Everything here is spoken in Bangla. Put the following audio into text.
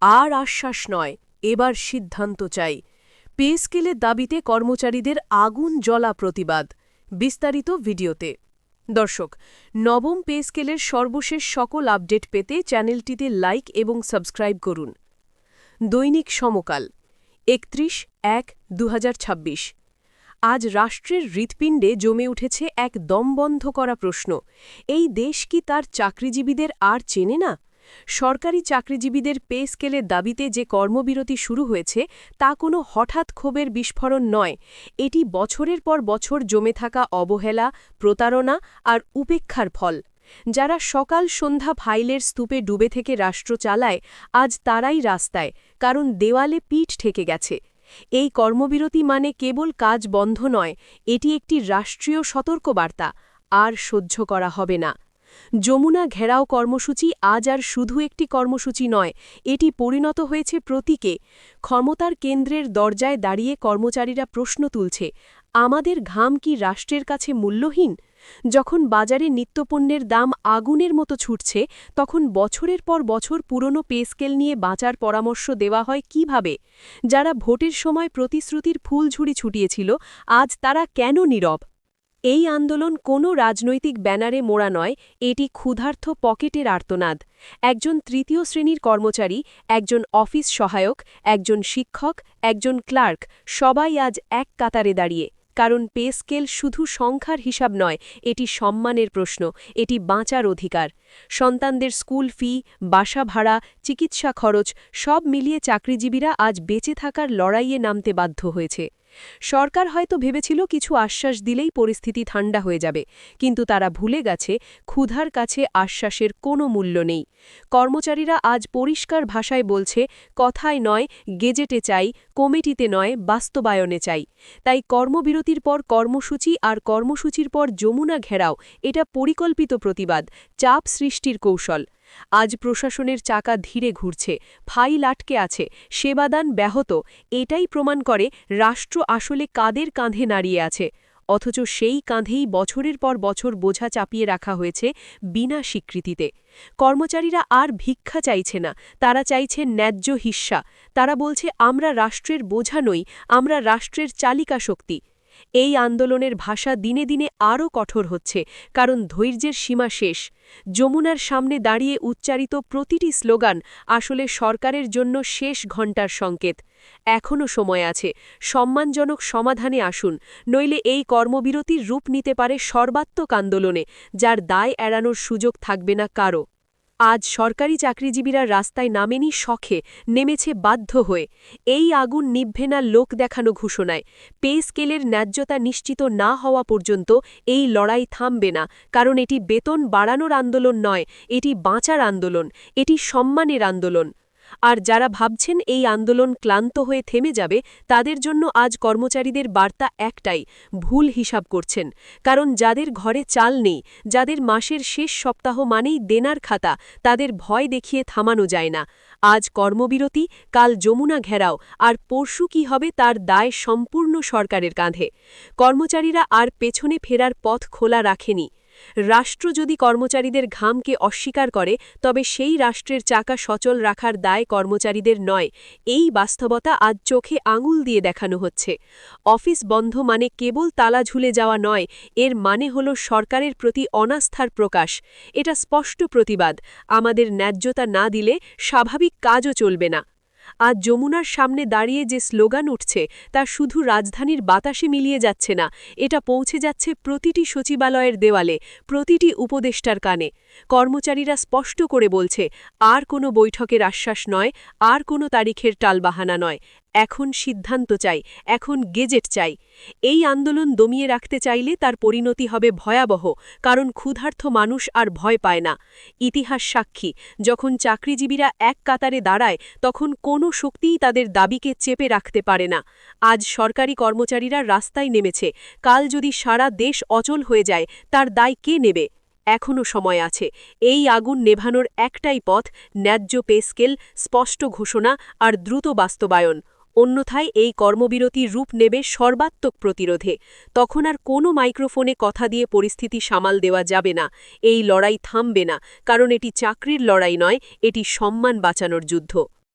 আর আশ্বাস নয়, এবার সিদ্ধান্ত চাই। পে স্কেলের দাবিতে কর্মচারীদের আগুন জ্বলা প্রতিবাদ। বিস্তারিত ভিডিওতে। দর্শক, নবম পে স্কেলের সর্বশেষ সকল আপডেট পেতে চ্যানেলটিতে লাইক এবং সাবস্ক্রাইব করুন। দৈনিক সমকাল ৩১/১/২০২৬। আজ রাষ্ট্রের হৃৎপিণ্ডে জমে উঠেছে এক দমবন্ধ করা প্রশ্ন। এই দেশ কি তার চাকরিজীবীদের আর চেনে না? সরকারি চাকরিজীবীদের পে স্কেলের দাবিতে যে কর্মবিরতি শুরু হয়েছে তা কোনো হঠাৎ ক্ষোভের বিস্ফোরণ নয়। এটি বছরের পর বছর জমে থাকা অবহেলা, প্রতারণা আর উপেক্ষার ফল। যারা সকাল সন্ধ্যা ফাইলের স্তূপে ডুবে থেকে রাষ্ট্র চালায়, আজ তারাই রাস্তায়, কারণ দেওয়ালে পিঠ ঠেকে গেছে। এই কর্মবিরতি মানে কেবল কাজ বন্ধ নয়, এটি একটি রাষ্ট্রীয় সতর্কবার্তা। আর সহ্য করা হবে না। যমুনা ঘেরাও কর্মসূচি আজ আর শুধু একটি কর্মসূচি নয়, এটি পরিণত হয়েছে প্রতীকে। ক্ষমতার কেন্দ্রের দরজায় দাঁড়িয়ে কর্মচারীরা প্রশ্ন তুলছে, আমাদের ঘাম কি রাষ্ট্রের কাছে মূল্যহীন? যখন বাজারে নিত্যপণ্যের দাম আগুনের মতো ছুটছে, তখন বছরের পর বছর পুরনো পে স্কেল নিয়ে বাঁচার পরামর্শ দেওয়া হয় কিভাবে? যারা ভোটের সময় প্রতিশ্রুতির ফুলঝুড়ি ছুটিয়েছিল, আজ তারা কেন নীরব? এই আন্দোলন কোনো রাজনৈতিক ব্যানারে মোড়া নয়, এটি ক্ষুধার্ত পকেটের আর্তনাদ। একজন তৃতীয় শ্রেণীর কর্মচারী, একজন অফিস সহায়ক, একজন শিক্ষক, একজন ক্লার্ক, সবাই আজ এক কাতারে দাঁড়িয়ে। কারণ পে স্কেল শুধু সংখ্যার হিসাব নয়, এটি সম্মানের প্রশ্ন, এটি বাঁচার অধিকার। সন্তানদের স্কুল ফি, বাসা ভাড়া, চিকিৎসা খরচ সব মিলিয়ে চাকরিজীবীরা আজ বেঁচে থাকার লড়াইয়ে নামতে বাধ্য হয়েছে। সরকার হয়তো ভেবেছিল কিছু আশ্বাস দিলেই পরিস্থিতি ঠান্ডা হয়ে যাবে, কিন্তু তারা ভুলে গেছে ক্ষুধার কাছে আশ্বাসের কোনো মূল্য নেই। কর্মচারীরা আজ পরিষ্কার ভাষায় বলছে, কথায় নয়, গেজেটে চাই, কমিটিতে নয়, বাস্তবায়নে চাই। তাই কর্মবিরতির পর কর্মসূচি আর কর্মসূচির পর যমুনা ঘেরাও, এটা পরিকল্পিত প্রতিবাদ, চাপ সৃষ্টির কৌশল। আজ প্রশাসনের চাকা ধীরে ঘুরছে, ফাইল আটকে আছে, সেবাদান ব্যাহত। এটাই প্রমাণ করে রাষ্ট্র আসলে কাদের কাঁধে নাড়িয়ে আছে। অথচ সেই কাঁধেই বছরের পর বছর বোঝা চাপিয়ে রাখা হয়েছে বিনা স্বীকৃতিতে। কর্মচারীরা আর ভিক্ষা চাইছে না, তারা চাইছে ন্যায্য হিস্যা। তারা বলছে, আমরা রাষ্ট্রের বোঝা নই, আমরা রাষ্ট্রের চালিকা শক্তি। এই আন্দোলনের ভাষা দিনে দিনে আরও কঠোর হচ্ছে, কারণ ধৈর্যের সীমা শেষ। যমুনার সামনে দাঁড়িয়ে উচ্চারিত প্রতিটি স্লোগান আসলে সরকারের জন্য শেষ ঘণ্টার সংকেত। এখনও সময় আছে, সম্মানজনক সমাধানে আসুন, নইলে এই কর্মবিরতির রূপ নিতে পারে সর্বাত্মক আন্দোলনে, যার দায় এড়ানোর সুযোগ থাকবে না কারও। আজ সরকারি চাকরিজীবীরা রাস্তায় নামেনি শখে, নেমেছে বাধ্য হয়ে। এই আগুন নিভবে না লোক দেখানো ঘোষণায়। পে স্কেলের ন্যায্যতা নিশ্চিত না হওয়া পর্যন্ত এই লড়াই থামবে না, কারণ এটি বেতন বাড়ানোর আন্দোলন নয়, এটি বাঁচার আন্দোলন, এটি সম্মানের আন্দোলন। আর যারা ভাবছেন এই আন্দোলন ক্লান্ত হয়ে থেমে যাবে, তাদের জন্য আজ কর্মচারীদের বার্তা একটাই, ভুল হিসাব করছেন। কারণ যাদের ঘরে চাল নেই, যাদের মাসের শেষ সপ্তাহ মানেই দেনার খাতা, তাদের ভয় দেখিয়ে থামানো যায় না। আজ কর্মবিরতি, কাল যমুনা ঘেরাও, আর পরশু কী হবে তার দায় সম্পূর্ণ সরকারের কাঁধে। কর্মচারীরা আর পেছনে ফেরার পথ খোলা রাখেনি। রাষ্ট্র যদি কর্মচারীদের ঘামকে অস্বীকার করে, তবে সেই রাষ্ট্রের চাকা সচল রাখার দায় কর্মচারীদের নয়। এই বাস্তবতা আজ চোখে আঙুল দিয়ে দেখানো হচ্ছে। অফিস বন্ধ মানে কেবল তালা ঝুলে যাওয়া নয়, এর মানে হল সরকারের প্রতি অনাস্থার প্রকাশ। এটা স্পষ্ট প্রতিবাদ, আমাদের ন্যায্যতা না দিলে স্বাভাবিক কাজও চলবে না। আজ যমুনার সামনে দাঁড়িয়ে যে স্লোগান উঠছে, তা শুধু রাজধানীর বাতাসে মিলিয়ে যাচ্ছে না, এটা পৌঁছে যাচ্ছে প্রতিটি সচিবালয়ের দেওয়ালে, প্রতিটি উপদেষ্টার কানে। কর্মচারীরা স্পষ্ট করে বলছে, আর কোনো বৈঠকের আশ্বাস নয়, আর কোনো তারিখের টালবাহানা নয়। এখন সিদ্ধান্ত চাই, এখন গেজেট চাই। এই আন্দোলন দমিয়ে রাখতে চাইলে তার পরিণতি হবে ভয়াবহ, কারণ ক্ষুধার্ত মানুষ আর ভয় পায় না। ইতিহাস সাক্ষী, যখন চাকরিজীবীরা এক কাতারে দাঁড়ায়, তখন কোনো শক্তিই তাদের দাবিকে চেপে রাখতে পারে না। আজ সরকারি কর্মচারীরা রাস্তায় নেমেছে, কাল যদি সারা দেশ অচল হয়ে যায়, তার দায় কে নেবে? এখনও সময় আছে। এই আগুন নেভানোর একটাই পথ, ন্যায্য পে স্কেল, স্পষ্ট ঘোষণা আর দ্রুত বাস্তবায়ন। অন্যথায় এই কর্মবিরতি রূপ নেবে সর্বাত্মক প্রতিরোধে। তখন আর কোনো মাইক্রোফোনে কথা দিয়ে পরিস্থিতি সামাল দেওয়া যাবে না। এই লড়াই থামবে না, কারণ এটি চাকরির লড়াই নয়, এটি সম্মান বাঁচানোর যুদ্ধ।